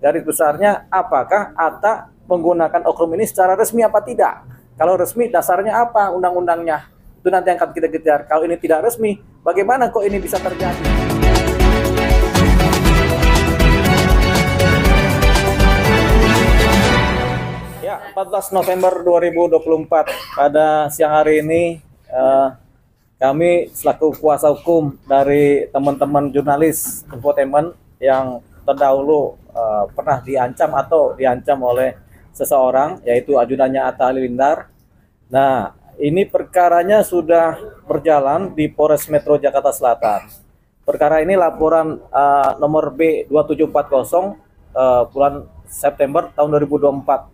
garis besarnya apakah Atta menggunakan oknum ini secara resmi apa tidak. Kalau resmi dasarnya apa undang-undangnya, itu nanti yang akan kita kejar. Kalau ini tidak resmi, bagaimana kok ini bisa terjadi? Ya, 14 November 2024 pada siang hari ini kami selaku kuasa hukum dari teman-teman jurnalis infotainment yang terdahulu pernah diancam oleh seseorang, yaitu ajudannya Atta Halilintar. Nah, ini perkaranya sudah berjalan di Polres Metro Jakarta Selatan. Perkara ini laporan nomor B2740 bulan September tahun 2024.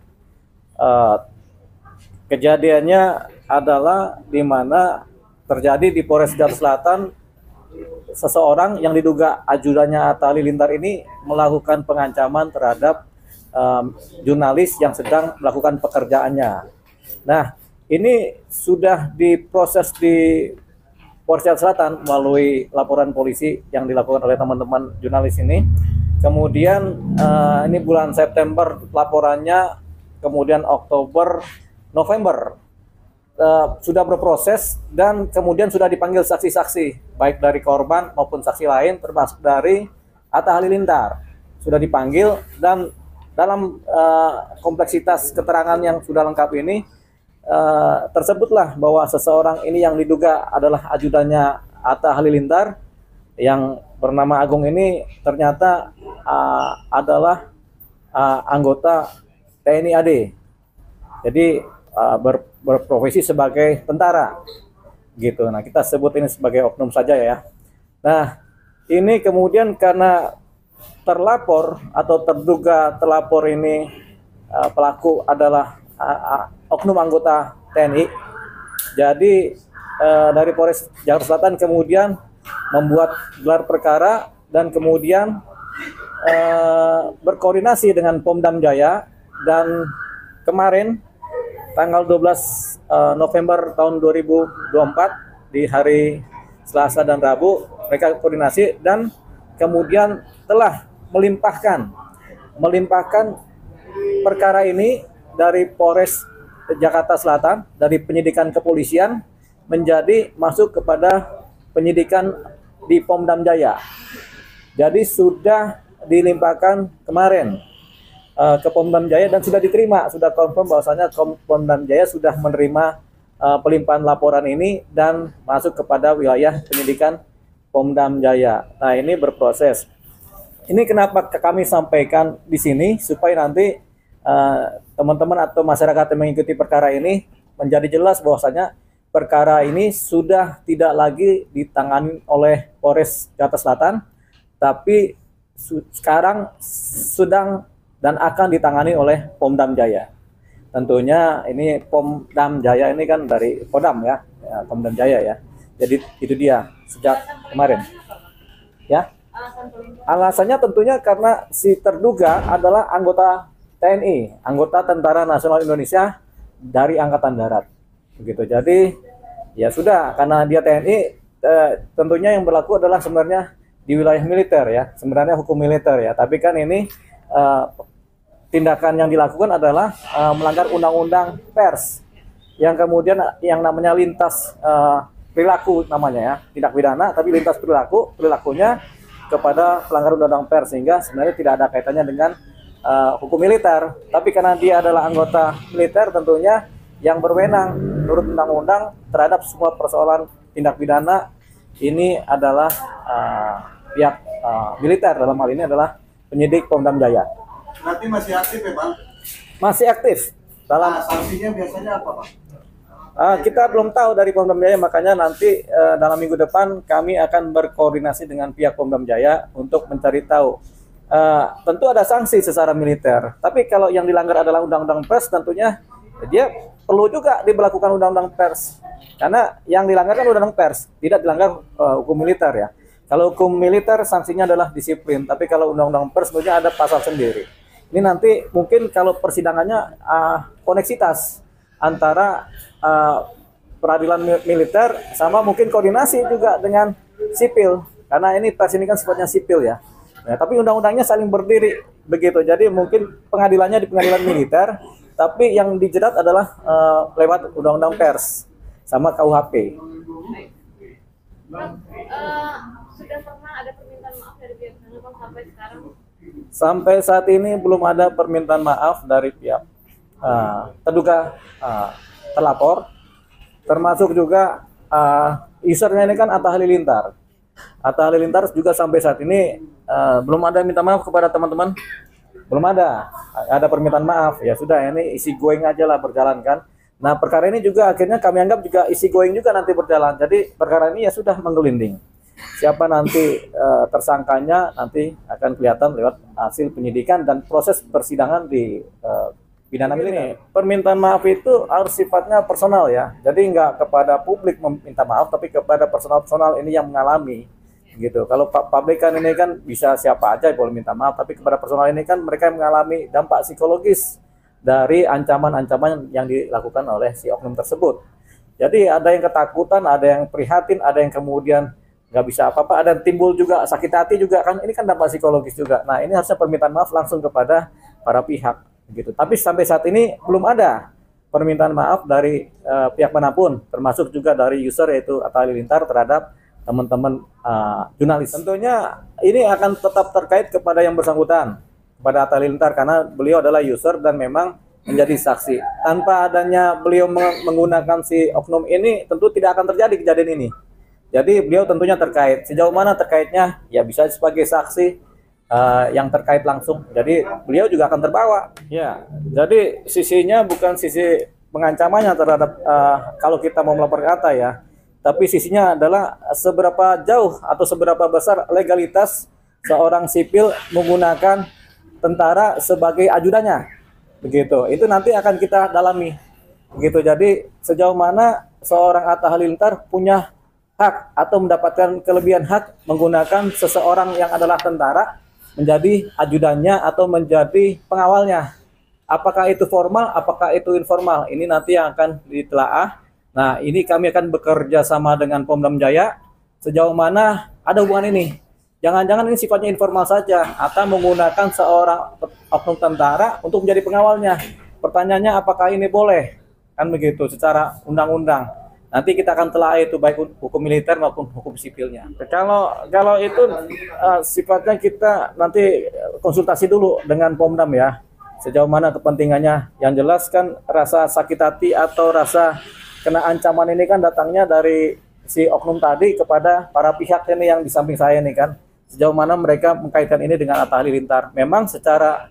Kejadiannya adalah di mana terjadi di Polres Jakarta Selatan, seseorang yang diduga ajudannya Atta Halilintar ini melakukan pengancaman terhadap jurnalis yang sedang melakukan pekerjaannya. Nah, ini sudah diproses di Polres Jakarta Selatan melalui laporan polisi yang dilakukan oleh teman-teman jurnalis ini. Kemudian ini bulan September laporannya, kemudian Oktober, November sudah berproses dan kemudian sudah dipanggil saksi-saksi baik dari korban maupun saksi lain termasuk dari Atta Halilintar sudah dipanggil, dan dalam kompleksitas keterangan yang sudah lengkap ini tersebutlah bahwa seseorang ini yang diduga adalah ajudannya Atta Halilintar yang bernama Agung ini ternyata adalah anggota TNI AD. Jadi berprofesi sebagai tentara gitu. Nah, kita sebut ini sebagai oknum saja ya. Nah, ini kemudian karena terlapor atau terduga terlapor ini pelaku adalah oknum anggota TNI. Jadi dari Polres Jakarta Selatan kemudian membuat gelar perkara dan kemudian berkoordinasi dengan Pomdam Jaya, dan kemarin tanggal 12 November tahun 2024 di hari Selasa dan Rabu mereka koordinasi dan kemudian telah melimpahkan perkara ini dari Polres Jakarta Selatan, dari penyidikan kepolisian menjadi masuk kepada penyidikan di Pomdam Jaya. Jadi sudah dilimpahkan kemarin ke Pomdam Jaya dan sudah diterima, sudah confirm bahwasanya Pomdam Jaya sudah menerima pelimpahan laporan ini dan masuk kepada wilayah penyidikan Pomdam Jaya. Nah, ini berproses. Ini kenapa kami sampaikan di sini supaya nanti teman-teman atau masyarakat yang mengikuti perkara ini menjadi jelas bahwasanya perkara ini sudah tidak lagi ditangani oleh Polres Jakarta Selatan, tapi sekarang sedang dan akan ditangani oleh Pomdam Jaya. Tentunya ini Pomdam Jaya ini kan dari Kodam ya, Pomdam Jaya ya. Jadi itu dia sejak kemarin. Ya. Alasannya tentunya karena si terduga adalah anggota TNI, anggota Tentara Nasional Indonesia dari Angkatan Darat. Begitu. Jadi ya sudah, karena dia TNI, tentunya yang berlaku adalah sebenarnya di wilayah militer ya, sebenarnya hukum militer ya. Tapi kan ini tindakan yang dilakukan adalah melanggar undang-undang pers, yang kemudian yang namanya lintas perilaku namanya ya, tidak pidana tapi lintas perilakunya kepada pelanggar undang-undang pers, sehingga sebenarnya tidak ada kaitannya dengan hukum militer. Tapi karena dia adalah anggota militer, tentunya yang berwenang menurut undang-undang terhadap semua persoalan tindak pidana ini adalah pihak militer, dalam hal ini adalah penyidik Pomdam Jaya. Berarti masih aktif ya, Bang? Masih aktif. Dalam sanksinya biasanya apa, Pak? Kita belum tahu dari Pomdam Jaya, makanya nanti dalam minggu depan kami akan berkoordinasi dengan pihak Pomdam Jaya untuk mencari tahu. Tentu ada sanksi secara militer, tapi kalau yang dilanggar adalah undang-undang pers, tentunya dia perlu juga diberlakukan undang-undang pers, karena yang dilanggar kan undang-undang pers, tidak dilanggar hukum militer ya. Kalau hukum militer sanksinya adalah disiplin, tapi kalau undang-undang pers tentunya ada pasal sendiri. Ini nanti mungkin kalau persidangannya koneksitas antara peradilan militer sama mungkin koordinasi juga dengan sipil, karena ini pers ini kan sifatnya sipil ya. Nah, tapi undang-undangnya saling berdiri begitu. Jadi mungkin pengadilannya di pengadilan militer, tapi yang dijerat adalah lewat undang-undang pers sama KUHP. Bang, sudah pernah ada permintaan maaf dari pihak sana Bang sampai sekarang? Sampai saat ini belum ada permintaan maaf dari pihak terduga terlapor, termasuk juga usernya ini kan Atta Halilintar. Atta Halilintar juga sampai saat ini belum ada minta maaf kepada teman-teman. Belum ada permintaan maaf. Ya sudah, ini isi going aja lah berjalan kan. Nah, perkara ini juga akhirnya kami anggap juga isi going juga nanti berjalan. Jadi perkara ini ya sudah menggelinding. Siapa nanti tersangkanya nanti akan kelihatan lewat hasil penyidikan dan proses persidangan di pidana militer. Permintaan maaf itu harus sifatnya personal ya. Jadi nggak kepada publik meminta maaf, tapi kepada personal-personal ini yang mengalami gitu. Kalau publik kan ini kan bisa siapa aja boleh minta maaf, tapi kepada personal ini kan mereka yang mengalami dampak psikologis dari ancaman-ancaman yang dilakukan oleh si oknum tersebut. Jadi ada yang ketakutan, ada yang prihatin, ada yang kemudian nggak bisa apa-apa, ada yang timbul juga sakit hati juga kan. Ini kan dampak psikologis juga. Nah, ini harusnya permintaan maaf langsung kepada para pihak gitu. Tapi sampai saat ini belum ada permintaan maaf dari pihak manapun, termasuk juga dari user yaitu Atta Halilintar terhadap teman-teman jurnalis. Tentunya ini akan tetap terkait kepada yang bersangkutan, kepada Atta Halilintar, karena beliau adalah user dan memang menjadi saksi. Tanpa adanya beliau menggunakan si oknum ini, tentu tidak akan terjadi kejadian ini. Jadi beliau tentunya terkait. Sejauh mana terkaitnya? Ya bisa sebagai saksi yang terkait langsung. Jadi beliau juga akan terbawa. Ya, jadi sisinya bukan sisi pengancamannya terhadap kalau kita mau melaporkan Atta ya, tapi sisinya adalah seberapa jauh atau seberapa besar legalitas seorang sipil menggunakan tentara sebagai ajudannya. Begitu. Itu nanti akan kita dalami. Begitu. Jadi sejauh mana seorang Atta Halilintar punya hak atau mendapatkan kelebihan hak menggunakan seseorang yang adalah tentara menjadi ajudannya atau menjadi pengawalnya. Apakah itu formal, apakah itu informal? Ini nanti yang akan ditelaah. Nah, ini kami akan bekerja sama dengan Pom Jaya. Sejauh mana ada hubungan ini? Jangan-jangan ini sifatnya informal saja, atau menggunakan seorang oknum tentara untuk menjadi pengawalnya. Pertanyaannya apakah ini boleh? Kan begitu secara undang-undang. Nanti kita akan telah itu baik hukum militer maupun hukum sipilnya. Kalau itu sifatnya kita nanti konsultasi dulu dengan Pomdam ya. Sejauh mana kepentingannya. Yang jelas kan rasa sakit hati atau rasa kena ancaman ini kan datangnya dari si oknum tadi kepada para pihak ini yang di samping saya ini kan. Sejauh mana mereka mengkaitkan ini dengan Atta Halilintar. Memang secara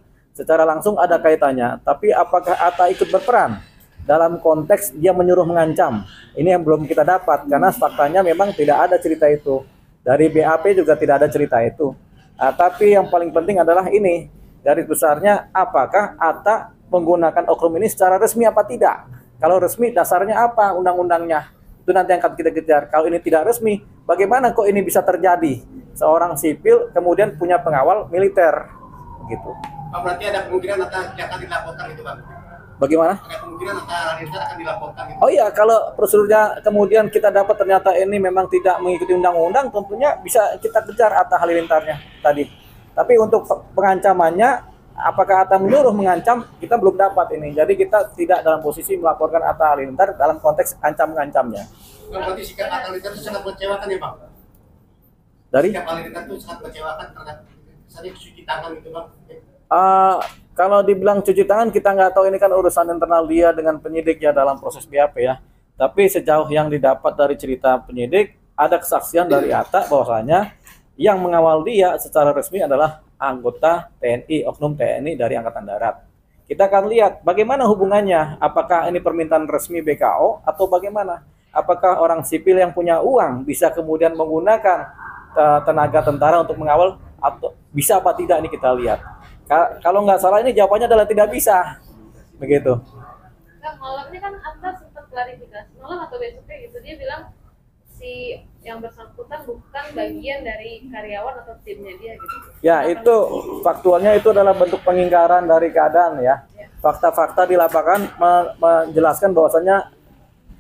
langsung ada kaitannya. Tapi apakah Atta ikut berperan dalam konteks dia menyuruh mengancam? Ini yang belum kita dapat, karena faktanya memang tidak ada cerita itu. Dari BAP juga tidak ada cerita itu. Tapi yang paling penting adalah ini, garis besarnya apakah Atta menggunakan oknum ini secara resmi apa tidak. Kalau resmi dasarnya apa undang-undangnya, itu nanti yang akan kita kejar. Kalau ini tidak resmi, bagaimana kok ini bisa terjadi? Seorang sipil kemudian punya pengawal militer gitu. Pak, berarti ada kemungkinan Atta akan dilaporkan itu Bang? Bagaimana? Ada kemungkinan Atta Halilintar akan dilaporkan gitu. Oh iya, kalau prosedurnya kemudian kita dapat ternyata ini memang tidak mengikuti undang-undang, tentunya bisa kita kejar Atta Halilintarnya tadi. Tapi untuk pengancamannya, apakah Atta menyuruh mengancam, kita belum dapat ini. Jadi kita tidak dalam posisi melaporkan Atta Halilintar dalam konteks ancam-mengancamnya. Bang, berarti sikap Atta Halilintar itu sangat mengecewakan ya Bang? Dari? Sikap Halilintar itu sangat mengecewakan terhadap misalnya cuci tangan gitu Bang. Kalau dibilang cuci tangan, kita nggak tahu, ini kan urusan internal dia dengan penyidik ya dalam proses BAP ya. Tapi sejauh yang didapat dari cerita penyidik, ada kesaksian dari Atta bahwasanya yang mengawal dia secara resmi adalah anggota TNI, oknum TNI dari Angkatan Darat. Kita akan lihat bagaimana hubungannya, apakah ini permintaan resmi BKO atau bagaimana. Apakah orang sipil yang punya uang bisa kemudian menggunakan tenaga tentara untuk mengawal, atau bisa apa tidak, ini kita lihat. Kalau nggak salah ini jawabannya adalah tidak bisa, begitu. Nah, malam ini kan Atta sempat klarifikasi, malam atau besoknya gitu, dia bilang si yang bersangkutan bukan bagian dari karyawan atau timnya dia gitu. Ya, itu faktualnya itu adalah bentuk pengingkaran dari keadaan ya. Fakta-fakta di lapangan menjelaskan bahwasanya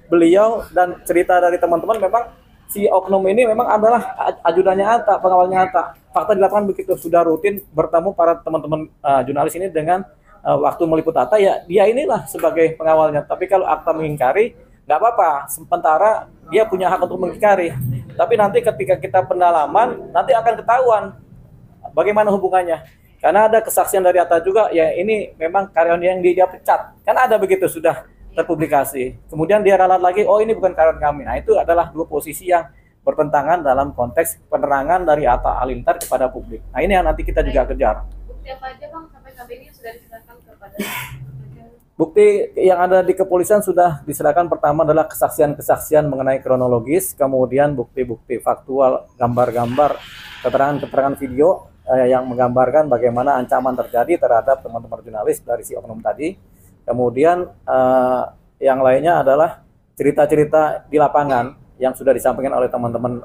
beliau dan cerita dari teman-teman memang si oknum ini memang adalah ajudannya Atta, pengawalnya Atta. Fakta di lapangan begitu, sudah rutin bertemu para teman-teman jurnalis ini dengan waktu meliput Atta, ya dia inilah sebagai pengawalnya. Tapi kalau Atta mengingkari, nggak apa-apa, sementara dia punya hak untuk mengingkari. Tapi nanti ketika kita pendalaman, nanti akan ketahuan bagaimana hubungannya. Karena ada kesaksian dari Atta juga, ya ini memang karyawan yang dia pecat. Kan ada begitu, sudah terpublikasi. Kemudian dia ralat lagi, oh ini bukan karyawan kami. Nah itu adalah dua posisi yang bertentangan dalam konteks penerangan dari Atta Halilintar kepada publik. Nah ini yang nanti kita juga kejar. Bukti apa aja Bang sampai saat ini sudah diserahkan kepada Bukti yang ada di kepolisian sudah diserahkan. Pertama adalah kesaksian-kesaksian mengenai kronologis, kemudian bukti-bukti faktual, gambar-gambar, keterangan-keterangan video yang menggambarkan bagaimana ancaman terjadi terhadap teman-teman jurnalis dari si oknum tadi. Kemudian yang lainnya adalah cerita-cerita di lapangan yang sudah disampaikan oleh teman-teman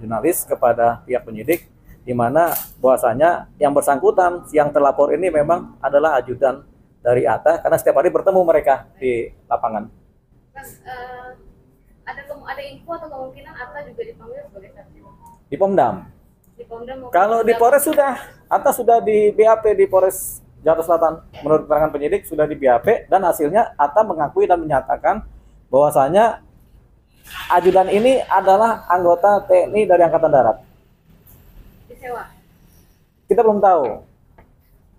jurnalis kepada pihak penyidik, di mana bahwasanya yang bersangkutan, yang terlapor ini memang adalah ajudan dari Atta, karena setiap hari bertemu mereka di lapangan. Mas, ada info atau kemungkinan Atta juga dipanggil sebagai saksi? Di Pomdam. Di Pomdam Kalau di Polres sudah, Atta sudah di BAP di Polres Jakarta Selatan. Menurut keterangan penyidik sudah di BAP, dan hasilnya Atta mengakui dan menyatakan bahwasanya ajudan ini adalah anggota TNI dari Angkatan Darat. disewa. Kita belum tahu.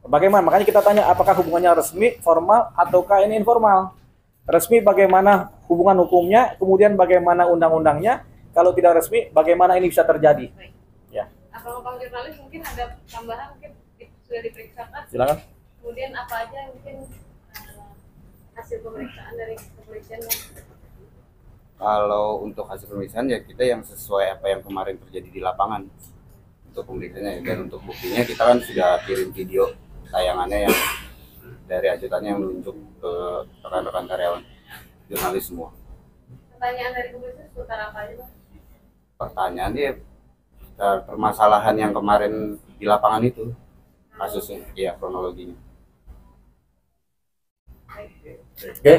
Bagaimana? Makanya kita tanya apakah hubungannya resmi, formal, ataukah ini informal. Resmi bagaimana hubungan hukumnya, kemudian bagaimana undang-undangnya. Kalau tidak resmi, bagaimana ini bisa terjadi? Baik. Ya. Abang-abang jurnalis mungkin ada tambahan, mungkin sudah diperiksakan. Silakan. Kemudian apa aja mungkin hasil pemeriksaan dari kepolisian? Kalau untuk hasil pemeriksaan ya kita yang sesuai apa yang kemarin terjadi di lapangan untuk pemeriksaannya, dan untuk buktinya kita kan sudah kirim video tayangannya yang dari ajudannya yang menunjuk ke rekan-rekan karyawan jurnalis semua. Pertanyaan dari kepolisian seputar apa aja, Bang? Pertanyaan dia permasalahan yang kemarin di lapangan itu, kasusnya, ya kronologinya. Oke.